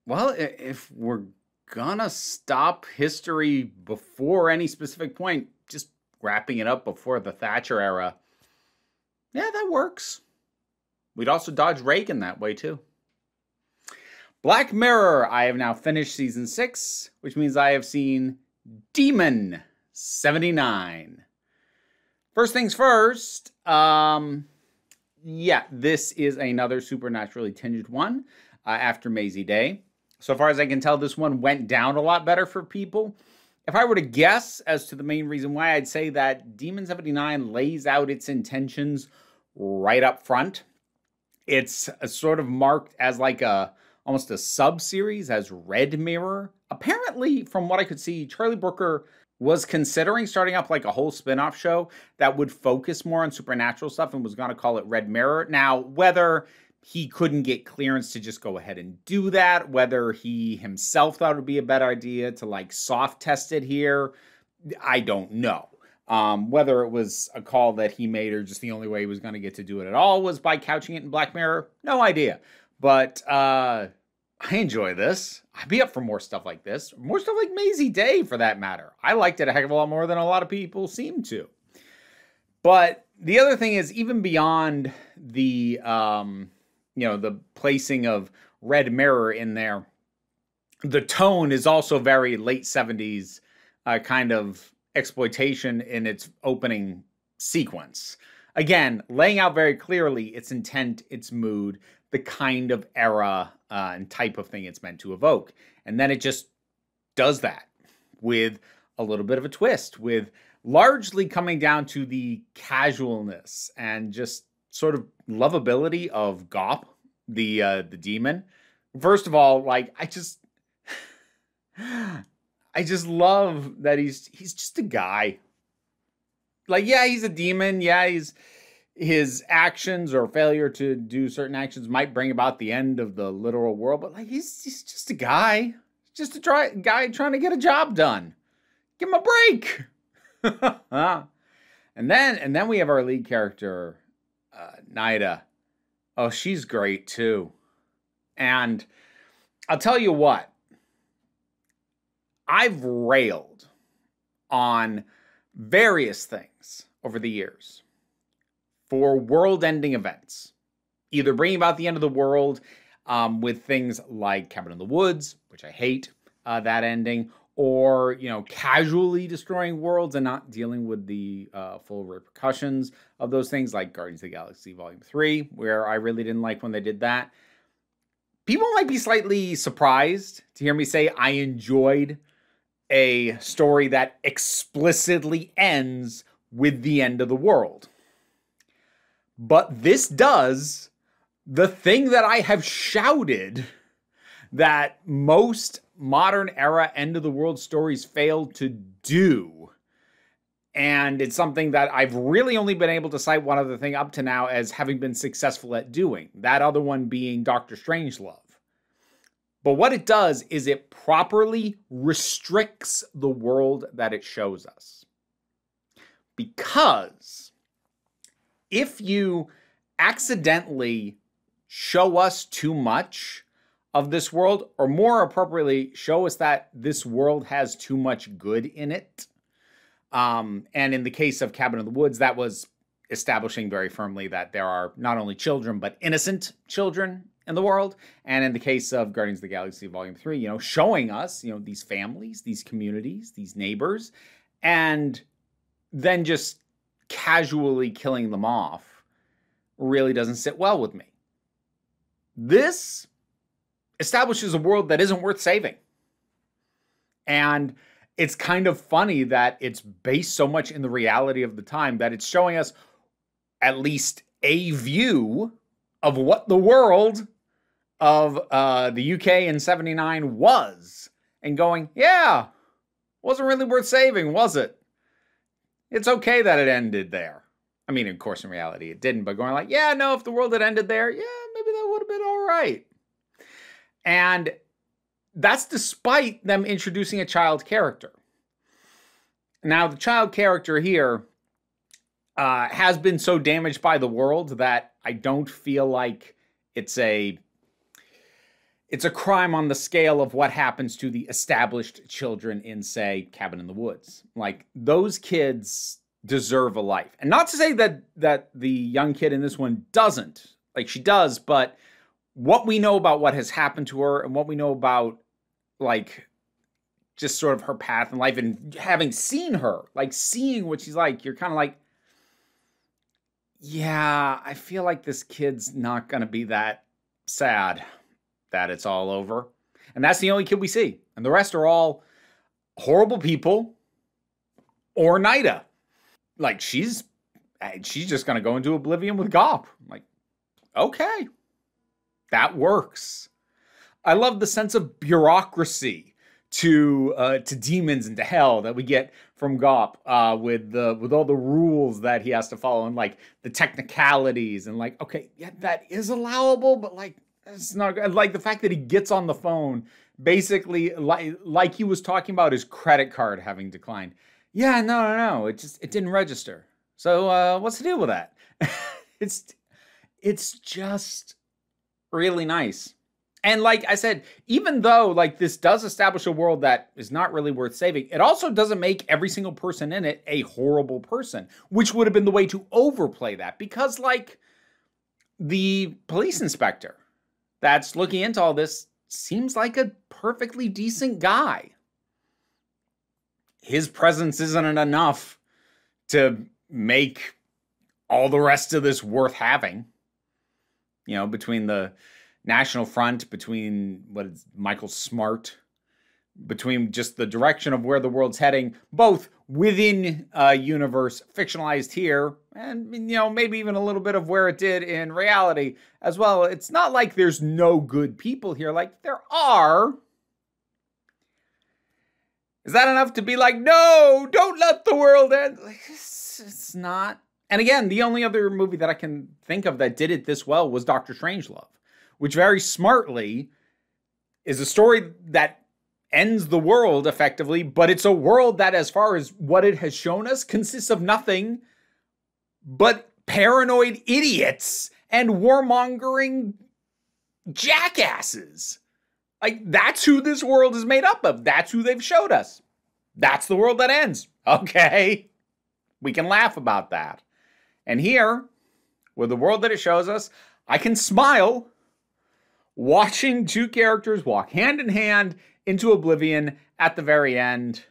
Well, if we're gonna stop history before any specific point, just wrapping it up before the Thatcher era, yeah, that works. We'd also dodge Reagan that way too. Black Mirror, I have now finished season 6, which means I have seen Demon 79. First things first, yeah, this is another supernaturally tinged one after Maisie Day. So far as I can tell, this one went down a lot better for people. If I were to guess as to the main reason why, I'd say that Demon 79 lays out its intentions right up front. It's sort of marked as like almost a sub-series as Red Mirror. Apparently, from what I could see, Charlie Brooker was considering starting up like a whole spin-off show that would focus more on supernatural stuff and was going to call it Red Mirror. Now, whether he couldn't get clearance to just go ahead and do that, whether he himself thought it would be a better idea to like soft test it here, I don't know. Whether it was a call that he made or just the only way he was going to get to do it at all was by couching it in Black Mirror, no idea. But I enjoy this. I'd be up for more stuff like this. More stuff like Maisie Day, for that matter. I liked it a heck of a lot more than a lot of people seem to. But the other thing is, even beyond the, the placing of Red Mirror in there, the tone is also very late 70s kind of exploitation in its opening sequence. Again, laying out very clearly its intent, its mood, the kind of era and type of thing it's meant to evoke. And then it just does that with a little bit of a twist, with largely coming down to the casualness and just sort of lovability of Gop, the demon. First of all, like, I just love that he's just a guy. Like, yeah, he's a demon. Yeah, his actions or failure to do certain actions might bring about the end of the literal world, but like he's just a guy. Just a guy trying to get a job done. Give him a break. and then we have our lead character, Nida. Oh, she's great too. And I'll tell you what. I've railed on various things over the years for world-ending events, either bringing about the end of the world with things like Cabin in the Woods, which I hate that ending, or casually destroying worlds and not dealing with the full repercussions of those things, like Guardians of the Galaxy Volume 3, where I really didn't like when they did that. People might be slightly surprised to hear me say I enjoyed a story that explicitly ends with the end of the world. But this does the thing that I have shouted that most modern era end of the world stories fail to do. And it's something that I've really only been able to cite one other thing up to now as having been successful at doing. That other one being Doctor Strangelove. But what it does is it properly restricts the world that it shows us. Because if you accidentally show us too much of this world, or more appropriately, show us that this world has too much good in it, and in the case of Cabin in the Woods, that was establishing very firmly that there are not only children, but innocent children in the world. And in the case of Guardians of the Galaxy Volume 3, showing us, these families, these communities, these neighbors, and then just casually killing them off really doesn't sit well with me. This establishes a world that isn't worth saving. And it's kind of funny that it's based so much in the reality of the time that it's showing us at least a view of what the world of the UK in 79 was. And going, yeah, wasn't really worth saving, was it? It's okay that it ended there. I mean, of course, in reality, it didn't. But going like, yeah, no, if the world had ended there, yeah, maybe that would have been all right. And that's despite them introducing a child character. Now, the child character here has been so damaged by the world that I don't feel like it's it's a crime on the scale of what happens to the established children in, say, Cabin in the Woods. Like, those kids deserve a life. And not to say that the young kid in this one doesn't. Like, she does, but what we know about what has happened to her and what we know about, like, just sort of her path in life and having seen her, like, seeing what she's like, you're kind of like, yeah, I feel like this kid's not going to be that sad that it's all over. And that's the only kid we see. And the rest are all horrible people or Nida. Like, she's just going to go into oblivion with Gop. I'm like, okay, that works. I love the sense of bureaucracy to demons and to hell that we get from Gop with all the rules that he has to follow and like the technicalities and like, okay, yeah, that is allowable, but like, it's not good. Like the fact that he gets on the phone basically like he was talking about his credit card having declined. Yeah, no. It didn't register. So what's the deal with that? It's just really nice. And like I said, even though like this does establish a world that is not really worth saving, it also doesn't make every single person in it a horrible person, which would have been the way to overplay that. Because like the police inspector that's looking into all this seems like a perfectly decent guy. His presence isn't enough to make all the rest of this worth having. You know, between the National Front, between Michael Smart, between just the direction of where the world's heading, both within a universe fictionalized here, and you know, maybe even a little bit of where it did in reality as well. It's not like there's no good people here. Like, there are. Is that enough to be like, no, don't let the world end? Like, it's not. And again, the only other movie that I can think of that did it this well was Doctor Strangelove, which very smartly is a story that ends the world effectively, but it's a world that, as far as what it has shown us, consists of nothing but paranoid idiots and warmongering jackasses. Like, that's who this world is made up of. That's who they've showed us. That's the world that ends. Okay. We can laugh about that. And here, with the world that it shows us, I can smile watching two characters walk hand in hand into oblivion at the very end.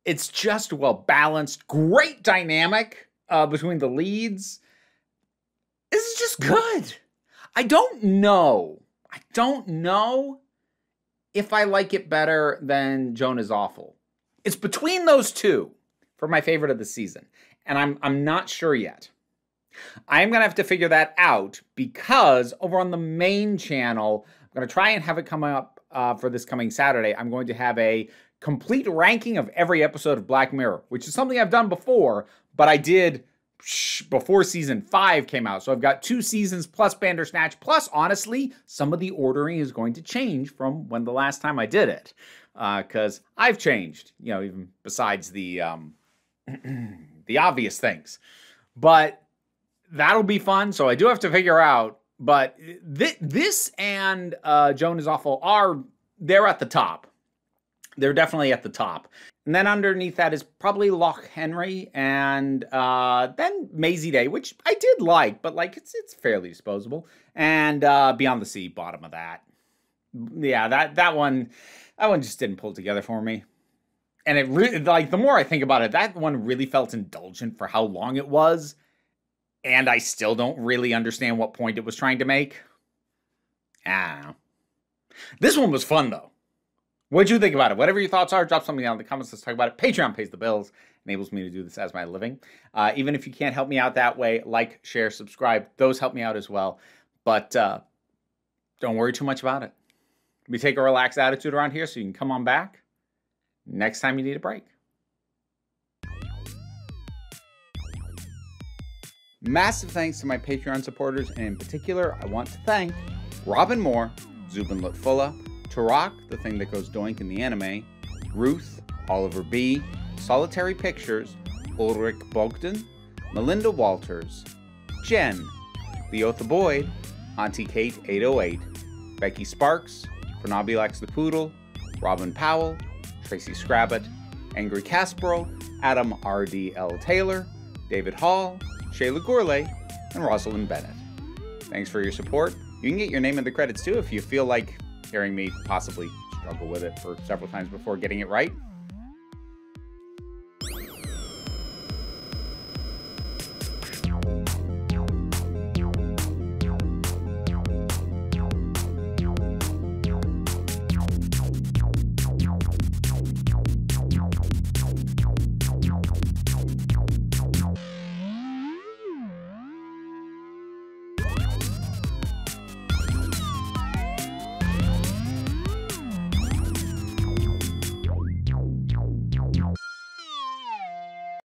It's just well balanced, great dynamic between the leads. This is just good. I don't know if I like it better than Joan is Awful. It's between those two for my favorite of the season, and I'm not sure yet. I'm going to have to figure that out because over on the main channel, I'm going to try and have it come up for this coming Saturday. I'm going to have a complete ranking of every episode of Black Mirror, which is something I've done before, but I did before season 5 came out. So I've got 2 seasons plus Bandersnatch. Plus, honestly, some of the ordering is going to change from when the last time I did it. Because I've changed, you know, even besides the the obvious things. But that'll be fun. So I do have to figure out. But this and Joan is Awful they're at the top. They're definitely at the top. And then underneath that is probably Loch Henry and then Maisie Day, which I did like, but like it's fairly disposable. And Beyond the Sea, bottom of that. Yeah, that one just didn't pull together for me. And it really, like, the more I think about it, that one really felt indulgent for how long it was. And I still don't really understand what point it was trying to make. I don't know. This one was fun, though. What'd you think about it? Whatever your thoughts are, drop something down in the comments. Let's talk about it. Patreon pays the bills. Enables me to do this as my living. Even if you can't help me out that way, like, share, subscribe. Those help me out as well. But don't worry too much about it. We take a relaxed attitude around here so you can come on back next time you need a break. Massive thanks to my Patreon supporters, and in particular, I want to thank Robin Moore, Zubin Lutfullah, Tarak, the thing that goes doink in the anime, Ruth, Oliver B., Solitary Pictures, Ulrich Bogdan, Melinda Walters, Jen, Leotha Boyd, Auntie Kate 808, Becky Sparks, Fernabilex the Poodle, Robin Powell, Tracy Scrabbit, Angry Casperl, Adam R.D.L. Taylor, David Hall, Shayla Gourlay, and Rosalind Bennett. Thanks for your support. You can get your name in the credits too if you feel like hearing me possibly struggle with it for several times before getting it right.